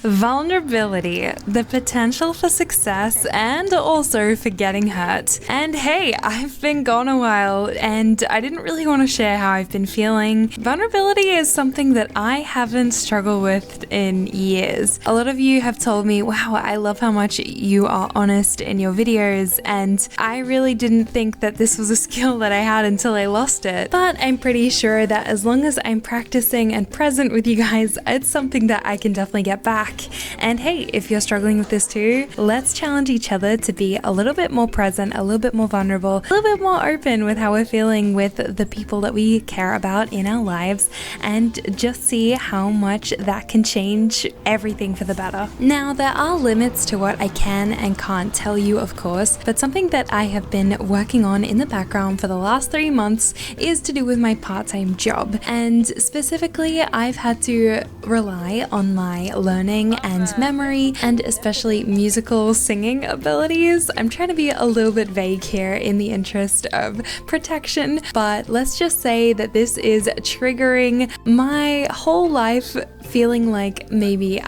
Vulnerability, the potential for success and also for getting hurt. And hey, I've been gone a while and I didn't really want to share how I've been feeling. Vulnerability is something that I haven't struggled with in years. A lot of you have told me, wow, I love how much you are honest in your videos, and I really didn't think that this was a skill that I had until I lost it. But I'm pretty sure that as long as I'm practicing and present with you guys, it's something that I can definitely get back. And hey, if you're struggling with this too, let's challenge each other to be a little bit more present, a little bit more vulnerable, a little bit more open with how we're feeling with the people that we care about in our lives, and just see how much that can change everything for the better. Now, there are limits to what I can and can't tell you, of course, but something that I have been working on in the background for the last 3 months is to do with my part-time job. And specifically, I've had to rely on my learning and memory, and especially musical singing abilities. I'm trying to be a little bit vague here in the interest of protection, but let's just say that this is triggering my whole life, feeling like maybe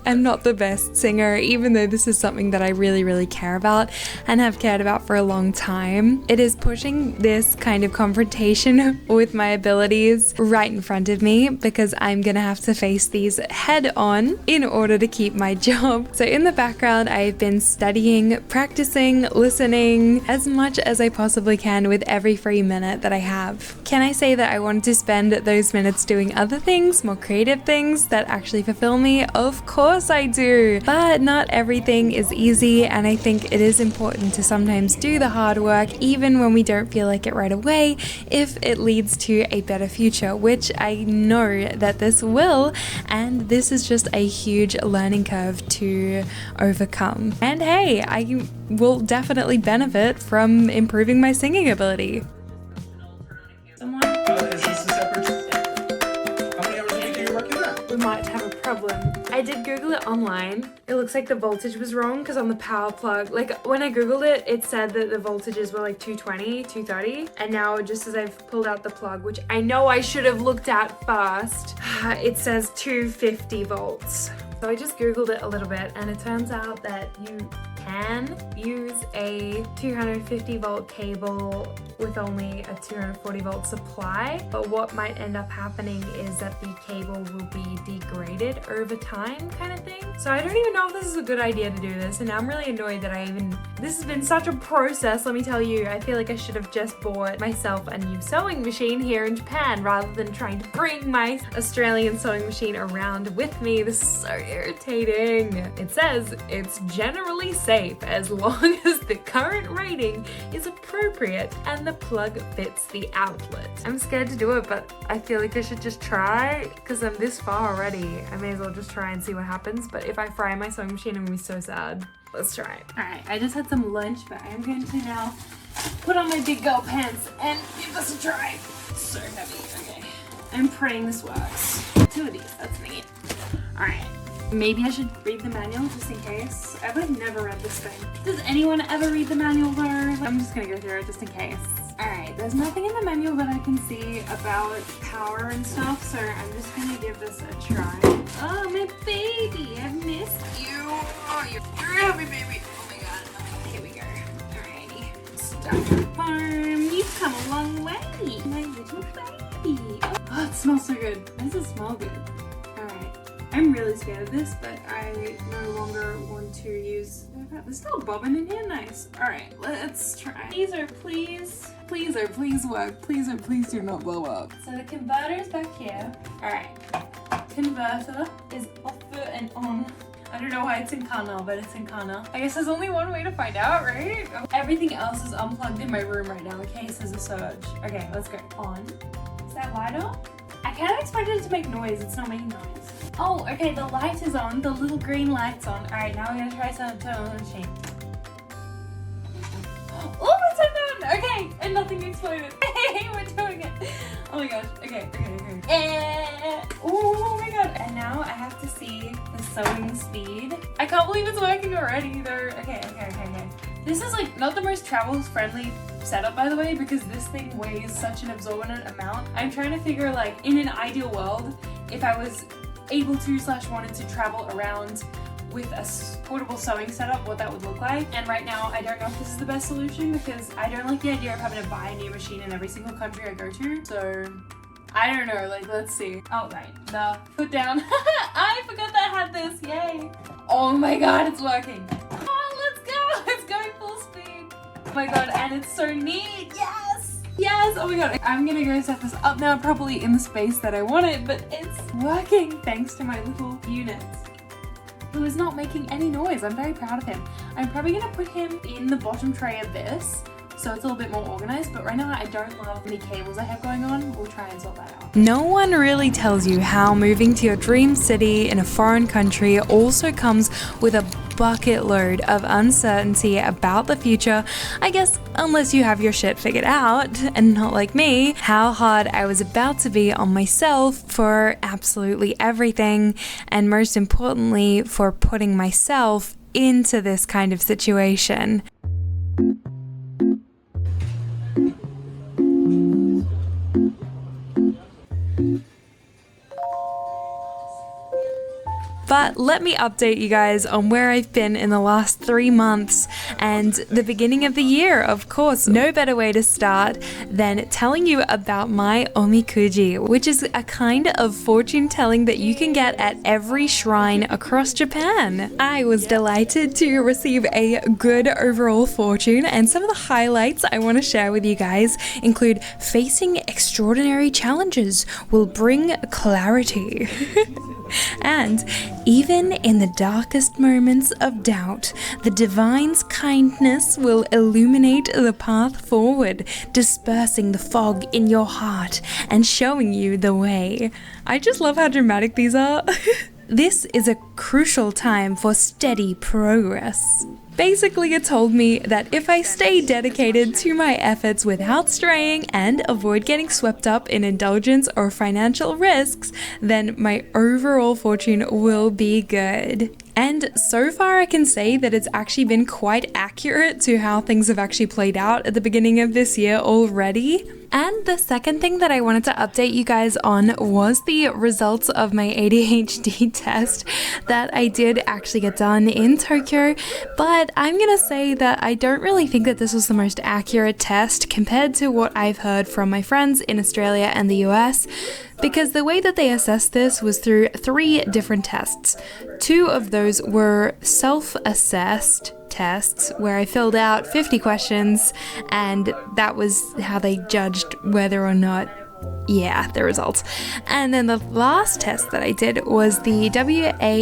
I'm not the best singer, even though this is something that I really care about and have cared about for a long time. It is pushing this kind of confrontation with my abilities right in front of me, because I'm gonna have to face these head on in order to keep my job. So in the background, I've been studying, practicing, listening as much as I possibly can with every free minute that I have. Can I say that I wanted to spend those minutes doing other things, more creative things that actually fulfill me? Of course I do, but not everything is easy, and I think it is important to sometimes do the hard work even when we don't feel like it right away, if it leads to a better future, which I know that this will, and this is just a huge learning curve to overcome. And hey, I will definitely benefit from improving my singing ability. Is this a separate? How many hours a week are you working at? We might have a problem. I did Google it online. It looks like the voltage was wrong, because on the power plug, like when I Googled it, it said that the voltages were like 220, 230. And now just as I've pulled out the plug, which I know I should have looked at first, it says 250 volts. So I just Googled it a little bit, and it turns out that you can use a 250 volt cable with only a 240 volt supply, but what might end up happening is that the cable will be degraded over time, kind of thing. So I don't even know if this is a good idea to do this, and I'm really annoyed that this has been such a process, let me tell you. I feel like I should have just bought myself a new sewing machine here in Japan rather than trying to bring my Australian sewing machine around with me. This is so irritating. It says it's generally safe as long as the current rating is appropriate and the plug fits the outlet. I'm scared to do it, but I feel like I should just try, because I'm this far already. I may as well just try and see what happens, but if I fry my sewing machine, I'm gonna be so sad. Let's try it. Alright, I just had some lunch, but I'm going to now put on my big girl pants and give this a try. It's so heavy. Okay. I'm praying this works. 2 of these, that's neat. Alright. Maybe I should read the manual just in case. I've like never read this thing. Does anyone ever read the manual though? I'm just gonna go through it just in case. Alright, there's nothing in the manual that I can see about power and stuff, so I'm just gonna give this a try. Oh, my baby, I've missed you. Oh, you're happy, baby. Oh my god. Okay, here we go. Alrighty. Start your farm. You've come a long way, my little baby. Oh, it smells so good. Does it smell good? Alright. I'm really scared of this, but I no longer want to use... There's still a bobbin in here? Nice. Alright, let's try. Please or please work. Please or please do not blow up. So the converter is back here. Alright. Converter is off and on. I don't know why it's in Kana, but it's in Kana. I guess there's only one way to find out, right? Everything else is unplugged in my room right now in case there's a surge. Okay, let's go. On. Is that light on? I kind of expected it to make noise. It's not making noise. Oh, okay, the light is on. The little green light's on. Alright, now we're gonna try some turn on the machine. Oh, it's turned on! Okay, and nothing exploded. Hey, we're doing it. Oh my gosh. Okay. Oh my god. And now I have to see the sewing speed. I can't believe it's working already though. Okay. This is like not the most travel-friendly setup, by the way, because this thing weighs such an absorbent amount. I'm trying to figure, like, in an ideal world, if I was able to / wanted to travel around with a portable sewing setup, what that would look like. And right now I don't know if this is the best solution because I don't like the idea of having to buy a new machine in every single country I go to. So I don't know, like, let's see. Oh, right, the foot down. I forgot that I had this, yay. Oh my god, it's working. Oh, let's go, it's going full speed. Oh my god, and it's so neat, yes. Yes, oh my god. I'm gonna go set this up now, probably in the space that I want it, but it's working thanks to my little units, who is not making any noise. I'm very proud of him. I'm probably gonna put him in the bottom tray of this, so it's a little bit more organized, but right now I don't love the cables I have going on. We'll try and sort that out. No one really tells you how moving to your dream city in a foreign country also comes with a bucket load of uncertainty about the future, I guess, unless you have your shit figured out, and not like me, how hard I was about to be on myself for absolutely everything, and most importantly, for putting myself into this kind of situation. But let me update you guys on where I've been in the last 3 months and the beginning of the year, of course. No better way to start than telling you about my omikuji, which is a kind of fortune telling that you can get at every shrine across Japan. I was delighted to receive a good overall fortune, and some of the highlights I want to share with you guys include facing extraordinary challenges will bring clarity. And even in the darkest moments of doubt, the divine's kindness will illuminate the path forward, dispersing the fog in your heart and showing you the way. I just love how dramatic these are. This is a crucial time for steady progress. Basically, it told me that if I stay dedicated to my efforts without straying and avoid getting swept up in indulgence or financial risks, then my overall fortune will be good. And so far I can say that it's actually been quite accurate to how things have actually played out at the beginning of this year already. And the second thing that I wanted to update you guys on was the results of my ADHD test that I did actually get done in Tokyo, but I'm gonna say that I don't really think that this was the most accurate test compared to what I've heard from my friends in Australia and the US, because the way that they assessed this was through 3 different tests. 2 of those were self-assessed tests where I filled out 50 questions, and that was how they judged whether or not, the results. And then the last test that I did was the WAIS-IV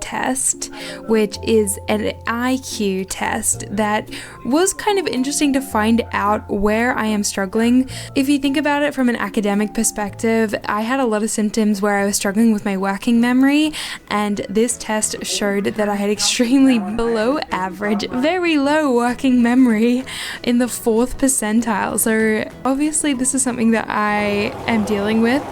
test, which is an IQ test that was kind of interesting to find out where I am struggling. If you think about it from an academic perspective, I had a lot of symptoms where I was struggling with my working memory, and this test showed that I had extremely below average, very low working memory in the 4th percentile. So obviously this is something that I am dealing with,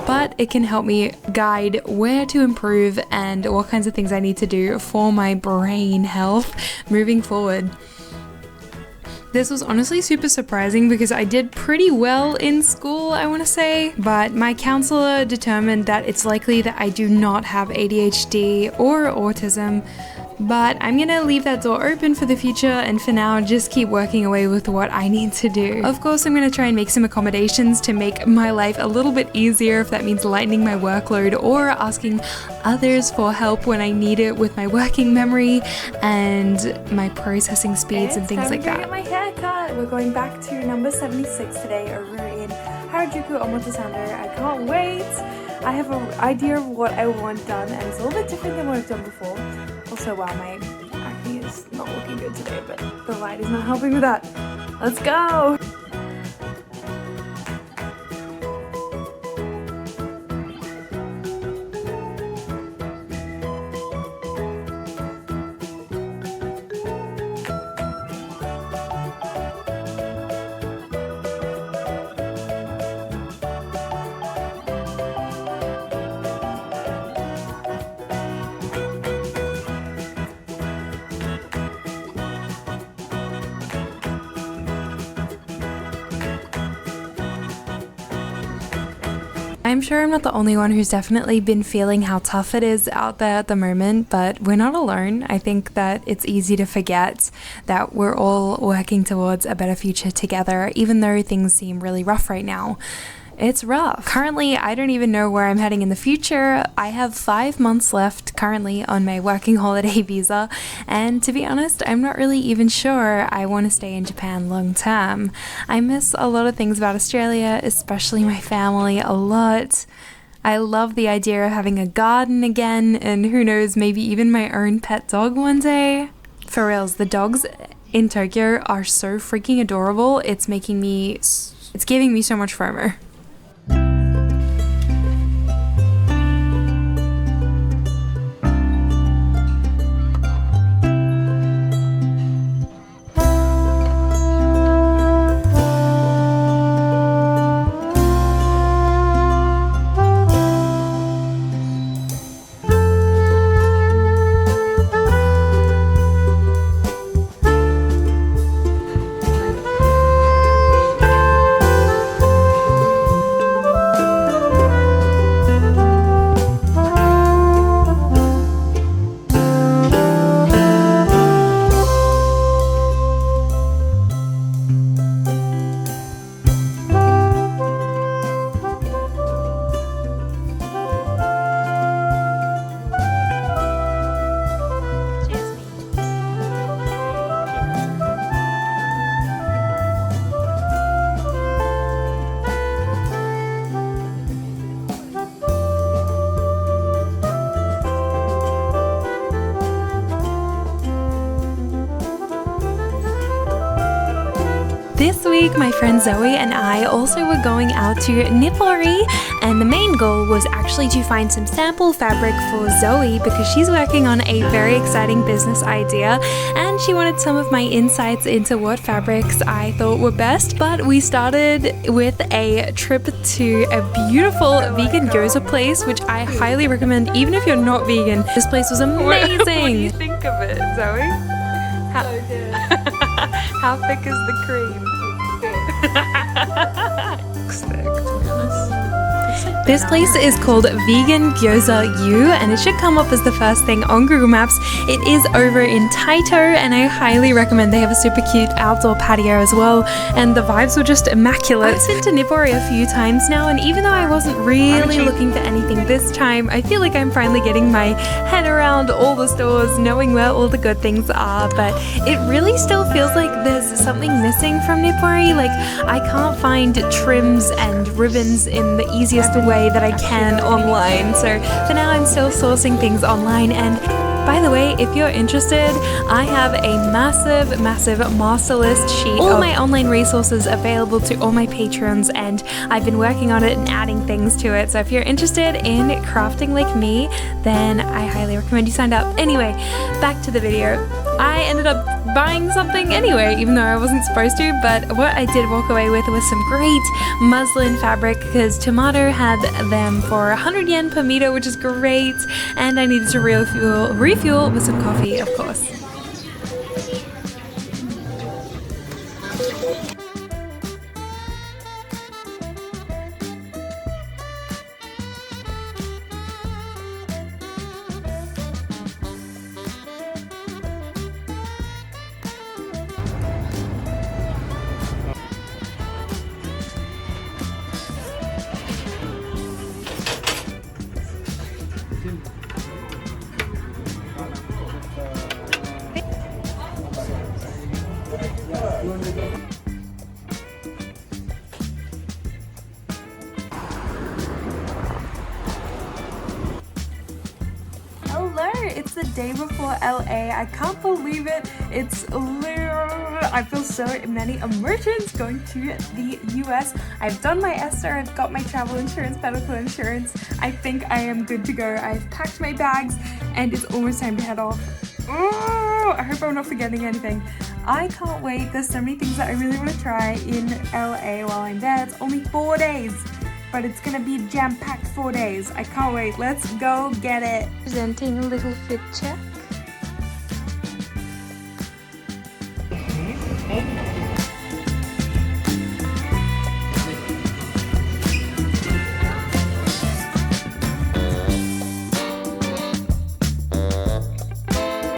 but it can help me guide where to improve and what kinds of things I need to do for my brain health moving forward. This was honestly super surprising because I did pretty well in school, I want to say, but my counselor determined that it's likely that I do not have ADHD or autism. But I'm gonna leave that door open for the future, and for now just keep working away with what I need to do. Of course, I'm gonna try and make some accommodations to make my life a little bit easier, if that means lightening my workload or asking others for help when I need it with my working memory and my processing speeds and things like that. Get my haircut. We're going back to number 76 today over in Harajuku, Omotesando. I can't wait. I have an idea of what I want done, and it's a little bit different than what I've done before. Also, wow, my acne is not looking good today, but the light is not helping with that. Let's go! I'm sure I'm not the only one who's definitely been feeling how tough it is out there at the moment, but we're not alone. I think that it's easy to forget that we're all working towards a better future together, even though things seem really rough right now. It's rough. Currently, I don't even know where I'm heading in the future. I have 5 months left currently on my working holiday visa, and to be honest, I'm not really even sure I want to stay in Japan long term. I miss a lot of things about Australia, especially my family, a lot. I love the idea of having a garden again, and who knows, maybe even my own pet dog one day. For reals, the dogs in Tokyo are so freaking adorable. It's giving me so much FOMO. This week, my friend Zoe and I also were going out to Nippori, and the main goal was actually to find some sample fabric for Zoe because she's working on a very exciting business idea and she wanted some of my insights into what fabrics I thought were best. But we started with a trip to a beautiful vegan gyoza place, which I highly recommend even if you're not vegan. This place was amazing. What do you think of it, Zoe? So good. How thick is the cream? Looks thick, to be honest. This place is called 𝐸𝐵𝑔𝐬, and it should come up as the first thing on Google Maps. It is over in Taito, and I highly recommend. They have a super cute outdoor patio as well, and the vibes were just immaculate. I've been to Nippori a few times now, and even though I wasn't really looking for anything this time, I feel like I'm finally getting my head around all the stores, knowing where all the good things are, but it really still feels like there's something missing from Nippori. Like, I can't find trims and ribbons in the easiest way that I can online, so for now I'm still sourcing things online. And by the way, if you're interested, I have a massive master list sheet of all my online resources available to all my patrons, and I've been working on it and adding things to it. So if you're interested in crafting like me, then I highly recommend you sign up. Anyway, back to the video. I ended up buying something anyway, even though I wasn't supposed to, but what I did walk away with was some great muslin fabric because Tomato had them for 100 yen per meter, which is great, and I needed to refuel with some coffee, of course. It's the day before LA. I can't believe it. I feel so many emotions going to the US. I've done my ESTA, I've got my travel insurance, medical insurance. I think I am good to go. I've packed my bags and it's almost time to head off. Oh, I hope I'm not forgetting anything. I can't wait. There's so many things that I really want to try in LA while I'm there. It's only 4 days. But it's gonna be jam-packed 4 days. I can't wait. Let's go get it. Presenting a little fit check.